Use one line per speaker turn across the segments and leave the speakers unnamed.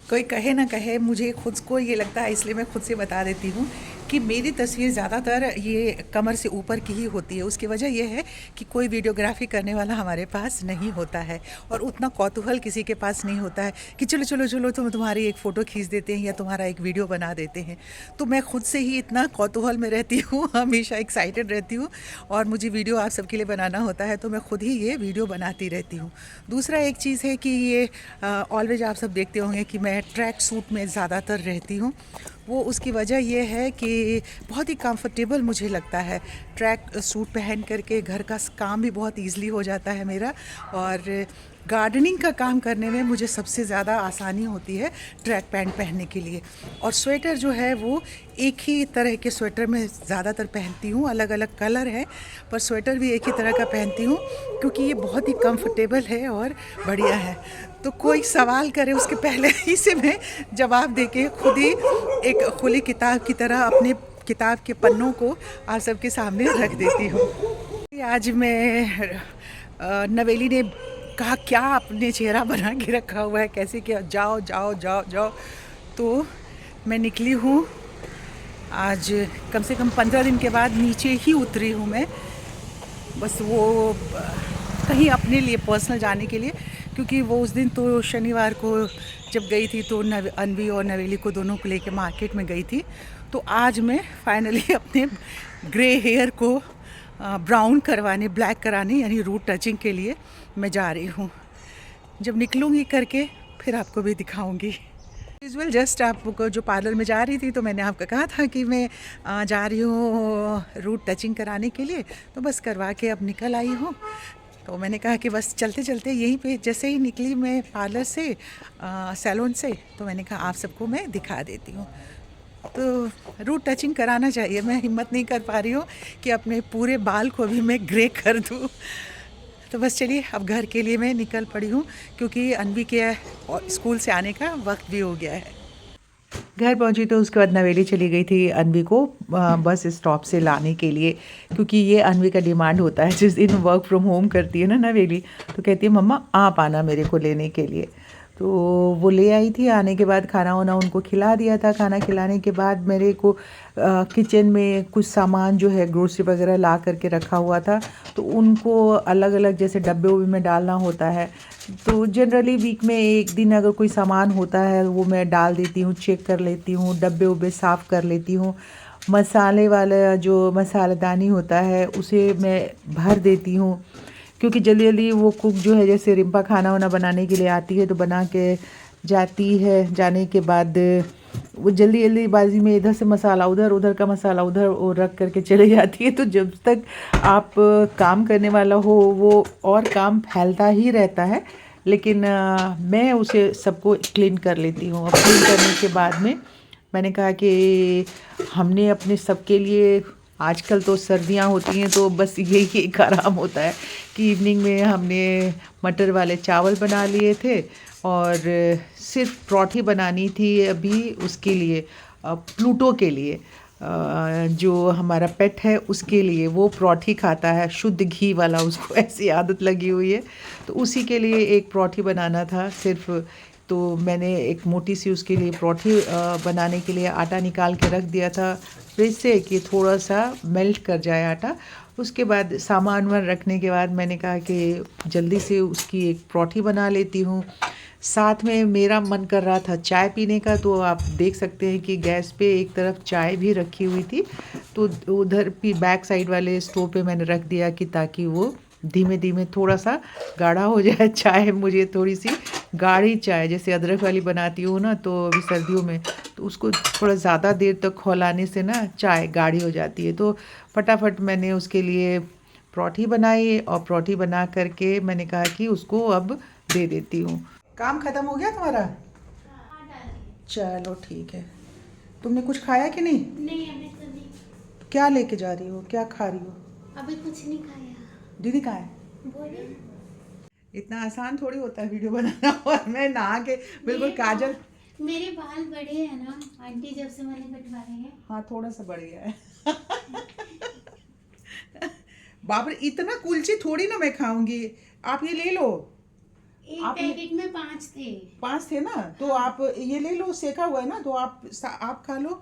कोई कहे ना कहे, मुझे खुद को ये लगता है, इसलिए मैं खुद से बता देती हूँ कि मेरी तस्वीर ज़्यादातर ये कमर से ऊपर की ही होती है। उसकी वजह यह है कि कोई वीडियोग्राफी करने वाला हमारे पास नहीं होता है और उतना कौतूहल किसी के पास नहीं होता है कि चलो चलो चलो तुम तुम्हारी एक फ़ोटो खींच देते हैं या तुम्हारा एक वीडियो बना देते हैं। तो मैं खुद से ही इतना कौतूहल में रहती हूँ, हमेशा एक्साइटेड रहती हूँ और मुझे वीडियो आप सबके लिए बनाना होता है तो मैं खुद ही ये वीडियो बनाती रहती हूँ। दूसरा एक चीज़ है कि ये ऑलवेज आप सब देखते होंगे कि मैं ट्रैक सूट में ज़्यादातर रहती हूँ। वो उसकी वजह ये है कि बहुत ही कंफर्टेबल मुझे लगता है। ट्रैक सूट पहन करके घर का काम भी बहुत ईज़िली हो जाता है मेरा, और गार्डनिंग का काम करने में मुझे सबसे ज़्यादा आसानी होती है ट्रैक पैंट पहनने के लिए। और स्वेटर जो है वो एक ही तरह के स्वेटर मैं ज़्यादातर पहनती हूँ, अलग अलग कलर है पर स्वेटर भी एक ही तरह का पहनती हूँ क्योंकि ये बहुत ही कंफर्टेबल है और बढ़िया है। तो कोई सवाल करे उसके पहले ही से मैं जवाब देके खुद ही एक खुली किताब की तरह अपने किताब के पन्नों को आप सबके सामने रख देती हूँ। आज मैं नवेली ने कहा क्या अपने चेहरा बना के रखा हुआ है, कैसे किया, जाओ जाओ जाओ जाओ। तो मैं निकली हूँ आज कम से कम 15 दिन के बाद नीचे ही उतरी हूँ मैं, बस वो कहीं अपने लिए पर्सनल जाने के लिए, क्योंकि वो उस दिन तो शनिवार को जब गई थी तो अनवी और नवेली को दोनों को लेके मार्केट में गई थी। तो आज मैं फाइनली अपने ग्रे हेयर को ब्राउन करवाने, ब्लैक कराने यानी रूट टचिंग के लिए मैं जा रही हूँ। जब निकलूँगी करके फिर आपको भी दिखाऊँगी। यूजुअल जस्ट आपको जो पार्लर में जा रही थी तो मैंने आपको कहा था कि मैं जा रही हूँ रूट टचिंग कराने के लिए, तो बस करवा के अब निकल आई हूँ। तो मैंने कहा कि बस चलते चलते यहीं पे जैसे ही निकली मैं पार्लर से, सैलून से, तो मैंने कहा आप सबको मैं दिखा देती हूँ। तो रूट टचिंग कराना चाहिए, मैं हिम्मत नहीं कर पा रही हूँ कि अपने पूरे बाल को भी मैं ग्रे कर दूँ। तो बस चलिए अब घर के लिए मैं निकल पड़ी हूँ क्योंकि अनवी के स्कूल से आने का वक्त भी हो गया है। घर पहुंची तो उसके बाद नवेली चली गई थी अनवी को बस स्टॉप से लाने के लिए, क्योंकि ये अनवी का डिमांड होता है जिस दिन वर्क फ्रॉम होम करती है ना नवेली, तो कहती है मम्मा आप आना मेरे को लेने के लिए। तो वो ले आई थी। आने के बाद खाना वाना उनको खिला दिया था। खाना खिलाने के बाद मेरे को किचन में कुछ सामान जो है ग्रोसरी वगैरह ला करके रखा हुआ था, तो उनको अलग अलग जैसे डब्बे उब्बे में डालना होता है। तो जनरली वीक में एक दिन अगर कोई सामान होता है वो मैं डाल देती हूँ, चेक कर लेती हूँ, डब्बे उब्बे साफ़ कर लेती हूँ। मसाले वाला जो मसालेदानी होता है उसे मैं भर देती हूँ, क्योंकि जल्दी जल्दी वो कुक जो है जैसे रिम्पा खाना वाना बनाने के लिए आती है तो बना के जाती है, जाने के बाद वो जल्दी जल्दीबाजी में इधर से मसाला उधर, उधर का मसाला उधर और रख करके चले जाती है। तो जब तक आप काम करने वाला हो वो और काम फैलता ही रहता है, लेकिन मैं उसे सबको क्लीन कर लेती हूँ। और क्लीन करने के बाद में मैंने कहा कि हमने अपने सबके लिए, आजकल तो सर्दियाँ होती हैं तो बस यही एक आराम होता है कि इवनिंग में हमने मटर वाले चावल बना लिए थे और सिर्फ पराठे बनानी थी अभी उसके लिए, प्लूटो के लिए, जो हमारा पेट है उसके लिए। वो पराठे खाता है, शुद्ध घी वाला, उसको ऐसी आदत लगी हुई है, तो उसी के लिए एक पराठे बनाना था सिर्फ। तो मैंने एक मोटी सी उसके लिए पराठे बनाने के लिए आटा निकाल के रख दिया था फ्रिज से कि थोड़ा सा मेल्ट कर जाए आटा। उसके बाद सामान वामान रखने के बाद मैंने कहा कि जल्दी से उसकी एक पराठे बना लेती हूँ। साथ में मेरा मन कर रहा था चाय पीने का, तो आप देख सकते हैं कि गैस पे एक तरफ चाय भी रखी हुई थी, तो उधर भी बैक साइड वाले स्टोव पे मैंने रख दिया कि ताकि वो धीमे धीमे थोड़ा सा गाढ़ा हो जाए। चाय मुझे थोड़ी सी गाढ़ी चाय, जैसे अदरक वाली बनाती हूँ ना, तो अभी सर्दियों में तो उसको थोड़ा ज़्यादा देर तक खौलाने से ना चाय गाढ़ी हो जाती है। तो फटाफट मैंने उसके लिए पराठे बनाई और पराठे बना करके मैंने कहा कि उसको अब दे देती हूँ। काम ख़त्म हो गया तुम्हारा? चलो ठीक है। तुमने कुछ खाया कि नहीं?
नहीं अभी तो नहीं।
क्या लेके जा रही हो, क्या खा रही हो?
अभी कुछ नहीं खाया।
दीदी कहाँ है?
बोलिए।
इतना आसान थोड़ी होता है वीडियो बनाना। और मैं नहा के बिल्कुल काजल,
मेरे बाल बड़े हैं ना आंटी, जब से मैंने कटवाए हैं।
हाँ थोड़ा सा बढ़ गया है। बाप रे, इतना कुलची थोड़ी ना मैं खाऊंगी, आप ये ले लो।
एक
आपने
पैकेट में 5 थे।
5 थे ना, तो आप ये ले लो, सेका हुआ है ना, तो आप खा लो,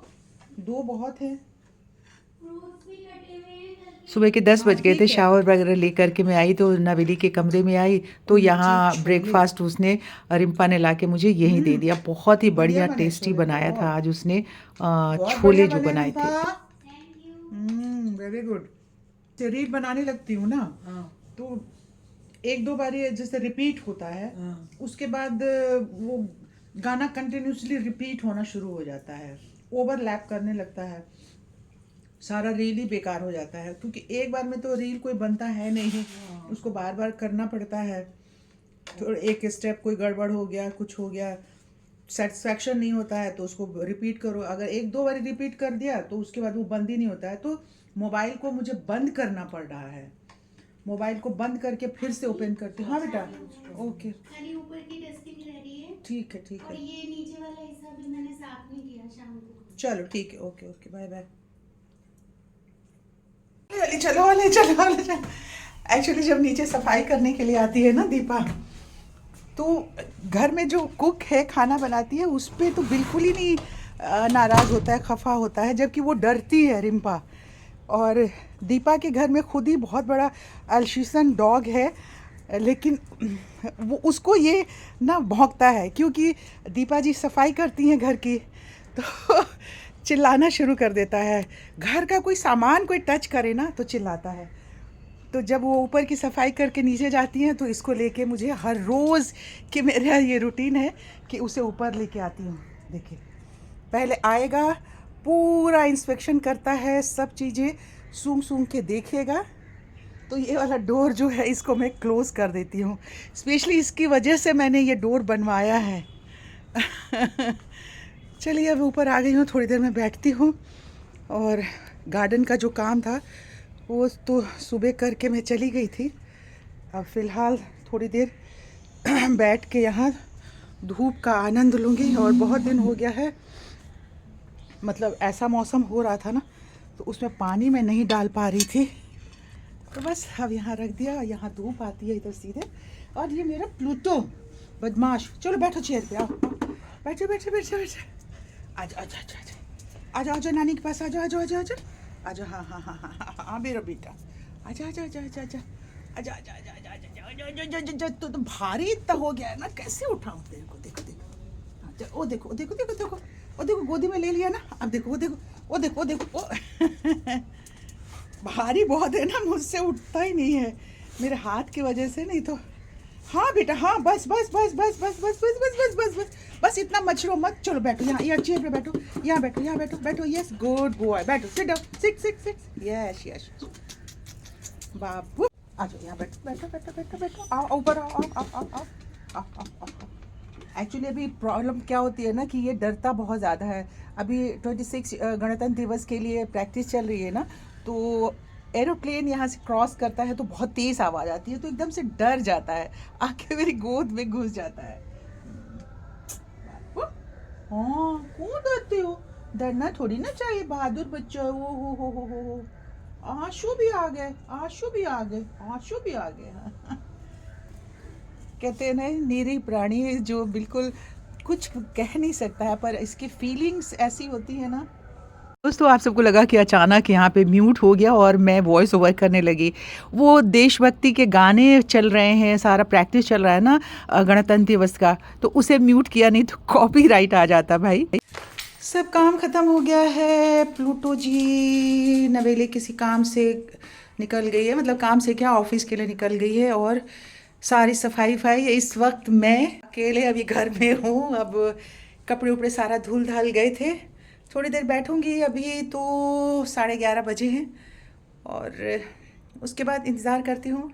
2 बहुत है।
फ्रूट्स भी कटे हुए हैं करके।
सुबह के 10
हाँ
बज गए थे,
ठीक है।
शावर वगैरह लेकर के मैं आई तो नवेली के कमरे में आई तो यहाँ
जी,
ब्रेकफास्ट उसने रिम्पा ने लाके मुझे यही दे दिया। बहुत ही
बढ़िया
बढ़िया
बने
टेस्टी
छोले तो,
बनाया था आज उसने
बहुत बढ़िया
छोले जो
बने
बनाए थे।
Rimpa.
Thank you.
Very good. Reel बनाने लगती हूँ ना, तो 1-2 बार ये जैसे रिपीट होता है, उसके बाद वो गाना कंटिन्यूसली रिपीट होना शुरू हो जाता है, ओवरलैप करने लगता है, सारा रील ही बेकार हो जाता है, क्योंकि एक बार में तो रील कोई बनता है नहीं, उसको बार बार करना पड़ता है। तो एक स्टेप कोई गड़बड़ हो गया, कुछ हो गया, सेटिस्फैक्शन नहीं होता है तो उसको रिपीट करो। अगर 1-2 बार रिपीट कर दिया तो उसके बाद वो बंद ही नहीं होता है। तो मोबाइल को मुझे बंद करना पड़ रहा है, मोबाइल को बंद करके फिर से ओपन करती हूँ। हाँ बेटा, ओके
खाली ऊपर की डस्टिंग रेडी है
ठीक है, ठीक
और
है,
ये नीचे वाला हिस्सा भी मैंने साफ नहीं किया शाम को।
चलो ठीक है, ओके ओके, बाय बाय। चलो वाले, चलो वाले, चलो। एक्चुअली जब नीचे सफाई करने के लिए आती है ना दीपा, तो घर में जो कुक है खाना बनाती है उस पर तो बिल्कुल ही नहीं नाराज़ होता है, खफा होता है, जबकि वो डरती है रिम्पा। और दीपा के घर में खुद ही बहुत बड़ा अल्शीसन डॉग है, लेकिन वो उसको ये ना भौंकता है, क्योंकि दीपा जी सफाई करती हैं घर की, तो चिल्लाना शुरू कर देता है। घर का कोई सामान कोई टच करे ना तो चिल्लाता है। तो जब वो ऊपर की सफाई करके नीचे जाती हैं तो इसको लेके मुझे हर रोज़ कि मेरा ये रूटीन है कि उसे ऊपर लेके आती हूँ। देखिए, पहले आएगा, पूरा इंस्पेक्शन करता है, सब चीज़ें सूंघ सूंघ के देखेगा। तो ये वाला डोर जो है इसको मैं क्लोज़ कर देती हूँ, स्पेशली इसकी वजह से मैंने ये डोर बनवाया है। चलिए, अब ऊपर आ गई हूँ, थोड़ी देर में बैठती हूँ। और गार्डन का जो काम था वो तो सुबह करके मैं चली गई थी। अब फ़िलहाल थोड़ी देर बैठ के यहाँ धूप का आनंद लूँगी। और बहुत दिन हो गया है, मतलब ऐसा मौसम हो रहा था ना, तो उसमें पानी मैं नहीं डाल पा रही थी, तो बस अब यहाँ रख दिया। यहाँ धूप आती है इधर सीधे। और ये मेरा प्लूटो बदमाश, चलो बैठो चेयर पे, आओ बैठो बैठो बैठो बैठो, आजा आजा आजा आजा आजा आजा, नानी के पास आजा आजा आजा आजा आजा, हाँ हाँ हाँ हाँ हाँ हाँ मेरा बेटा, आजा आजा आजा आजा आजा आजा आजा आजा आजा आजा आजा आजा। तो भारी इतना हो गया है ना, कैसे उठाऊँ? देखो देखो देखो, आजा, ओ देखो देखो देखो देखो, ओ देखो गोदी में ले लिया ना, अब देखो वो देखो वो देखो वो देखो ओ भारी बहुत है ना, मुझसे उठता ही नहीं है, मेरे हाथ की वजह से। नहीं तो हाँ बेटा, हाँ बस बस बस बस बस बस बस बस बस बस बस बस, इतना मचलो मत, चलो बैठो यहाँ, यहाँ चेयर पे बैठो, यहाँ बैठो, यहाँ बैठो बैठो, यस गुड बॉय, बैठो, sit down, sit sit sit, yes yes बाबू, आ जाओ यहाँ, बैठो बैठो बैठो बैठो बैठो, आओ ऊपर, आओ आओ आओ आओ आओ आओ आओ। एक्चुअली अभी प्रॉब्लम क्या होती है ना कि ये डरता बहुत ज़्यादा है। अभी 26 गणतंत्र दिवस के लिए प्रैक्टिस चल रही है ना, तो एरोप्लेन यहाँ से क्रॉस करता है तो बहुत तेज़ आवाज़ आती है, तो एकदम से डर जाता है, आके मेरी गोद में घुस जाता है। हाँ, क्यों डरते हो? डरना थोड़ी ना चाहिए, बहादुर बच्चा। हो आंसू भी आ गए, आंसू भी आ गए, आंसू भी आ गए। कहते हैं ना, निरीह प्राणी है जो बिल्कुल कुछ कह नहीं सकता है, पर इसकी फीलिंग्स ऐसी होती है ना। दोस्तों, आप सबको लगा कि अचानक यहाँ पे म्यूट हो गया और मैं वॉइस ओवर करने लगी। वो देशभक्ति के गाने चल रहे हैं, सारा प्रैक्टिस चल रहा है ना गणतंत्र दिवस का, तो उसे म्यूट किया नहीं तो कॉपीराइट आ जाता भाई। सब काम ख़त्म हो गया है। प्लूटो जी नवेले किसी काम से निकल गई है, मतलब काम से क्या, ऑफिस के लिए निकल गई है। और सारी सफाई वफाई इस वक्त मैं अकेले अभी घर में हूँ। अब कपड़े उपड़े सारा धुल धाल गए थे, थोड़ी देर बैठूंगी। अभी तो 11:30 बजे हैं और उसके बाद इंतज़ार करती हूँ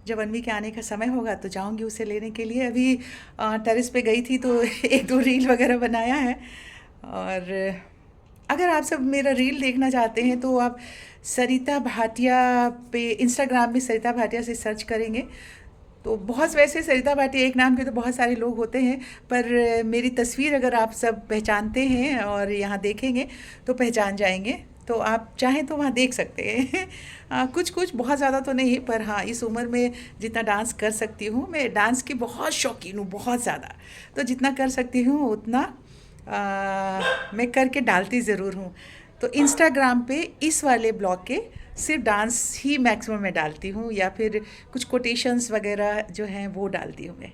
जब अनवी के आने का समय होगा तो जाऊंगी उसे लेने के लिए। अभी टेरेस पे गई थी तो 1-2 रील वगैरह बनाया है। और अगर आप सब मेरा रील देखना चाहते हैं तो आप सरिता भाटिया पे, इंस्टाग्राम में सरिता भाटिया से सर्च करेंगे तो बहुत, वैसे सरिता भाटिया एक नाम के तो बहुत सारे लोग होते हैं, पर मेरी तस्वीर अगर आप सब पहचानते हैं और यहाँ देखेंगे तो पहचान जाएंगे।
तो आप चाहें तो वहाँ देख सकते हैं। कुछ कुछ बहुत ज़्यादा तो नहीं, पर हाँ इस उम्र में जितना डांस कर सकती हूँ, मैं डांस की बहुत शौकीन हूँ, बहुत ज़्यादा। तो जितना कर सकती हूँ उतना मैं करके डालती ज़रूर हूँ। तो इंस्टाग्राम पे इस वाले ब्लॉग के सिर्फ डांस ही मैक्सिमम मैं डालती हूँ, या फिर कुछ कोटेशंस वगैरह जो हैं वो डालती हूँ मैं।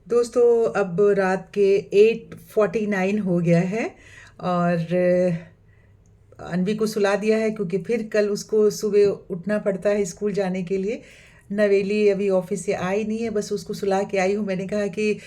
दोस्तों अब रात के 8:49 हो गया है, और अनवी को सुला दिया है क्योंकि फिर कल उसको सुबह उठना पड़ता है स्कूल जाने के लिए। नवेली अभी ऑफिस से आई नहीं है, बस उसको सुला के आई हूँ। मैंने कहा कि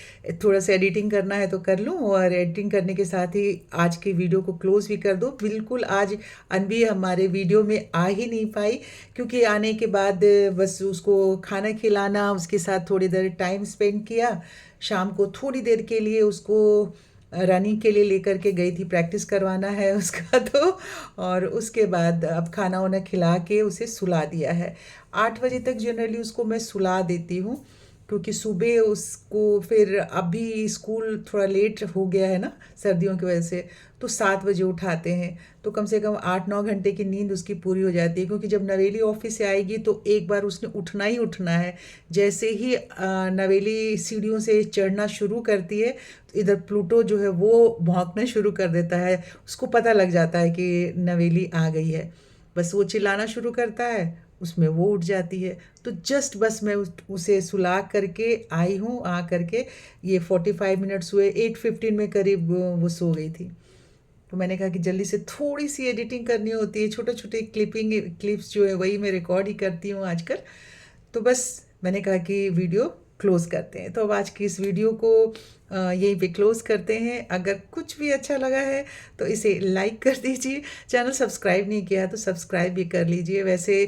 थोड़ा सा एडिटिंग करना है तो कर लूँ, और एडिटिंग करने के साथ ही आज की वीडियो को क्लोज़ भी कर दो। बिल्कुल आज अनवी हमारे वीडियो में आ ही नहीं पाई, क्योंकि आने के बाद बस उसको खाना खिलाना, उसके साथ थोड़ी देर टाइम स्पेंड किया। शाम को थोड़ी देर के लिए उसको रनिंग के लिए लेकर के गई थी, प्रैक्टिस करवाना है उसका तो। और उसके बाद अब खाना वाना खिला के उसे सुला दिया है। 8 बजे तक जनरली उसको मैं सुला देती हूँ, क्योंकि सुबह उसको फिर अभी स्कूल थोड़ा लेट हो गया है ना सर्दियों की वजह से, तो 7 बजे उठाते हैं। तो कम से कम 8-9 घंटे की नींद उसकी पूरी हो जाती है, क्योंकि जब नवेली ऑफिस से आएगी तो एक बार उसने उठना ही उठना है। जैसे ही नवेली सीढ़ियों से चढ़ना शुरू करती है, तो इधर प्लूटो जो है वो भौंकना शुरू कर देता है। उसको पता लग जाता है कि नवेली आ गई है, बस वो चिल्लाना शुरू करता है, उसमें वो उठ जाती है। तो जस्ट बस मैं उसे सुला करके आई हूँ। आ करके ये 45 मिनट्स हुए, 8:15 में करीब वो सो गई थी। तो मैंने कहा कि जल्दी से थोड़ी सी एडिटिंग करनी होती है, छोटे छोटे क्लिप्स जो है वही मैं रिकॉर्ड ही करती हूँ आजकल। तो बस मैंने कहा कि वीडियो क्लोज़ करते हैं। तो अब आज की इस वीडियो को यहीं पे क्लोज़ करते हैं। अगर कुछ भी अच्छा लगा है तो इसे लाइक कर दीजिए, चैनल सब्सक्राइब नहीं किया तो सब्सक्राइब भी कर लीजिए। वैसे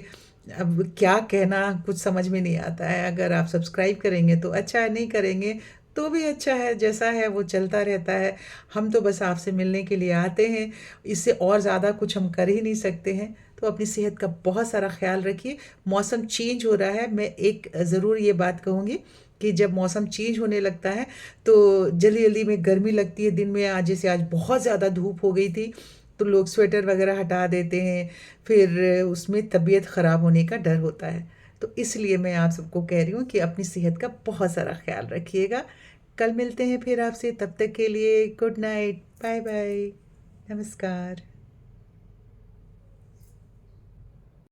अब क्या कहना कुछ समझ में नहीं आता है, अगर आप सब्सक्राइब करेंगे तो अच्छा है, नहीं करेंगे तो भी अच्छा है, जैसा है वो चलता रहता है। हम तो बस आपसे मिलने के लिए आते हैं, इससे और ज़्यादा कुछ हम कर ही नहीं सकते हैं। तो अपनी सेहत का बहुत सारा ख्याल रखिए। मौसम चेंज हो रहा है, मैं एक ज़रूर ये बात कहूँगी कि जब मौसम चेंज होने लगता है तो जल्दी जल्दी में गर्मी लगती है। दिन में आज जैसे आज बहुत ज़्यादा धूप हो गई थी, तो लोग स्वेटर वगैरह हटा देते हैं, फिर उसमें तबीयत ख़राब होने का डर होता है। तो इसलिए मैं आप सबको कह रही हूँ कि अपनी सेहत का बहुत सारा ख्याल रखिएगा। कल मिलते हैं फिर आपसे, तब तक के लिए गुड नाइट, बाय बाय, नमस्कार।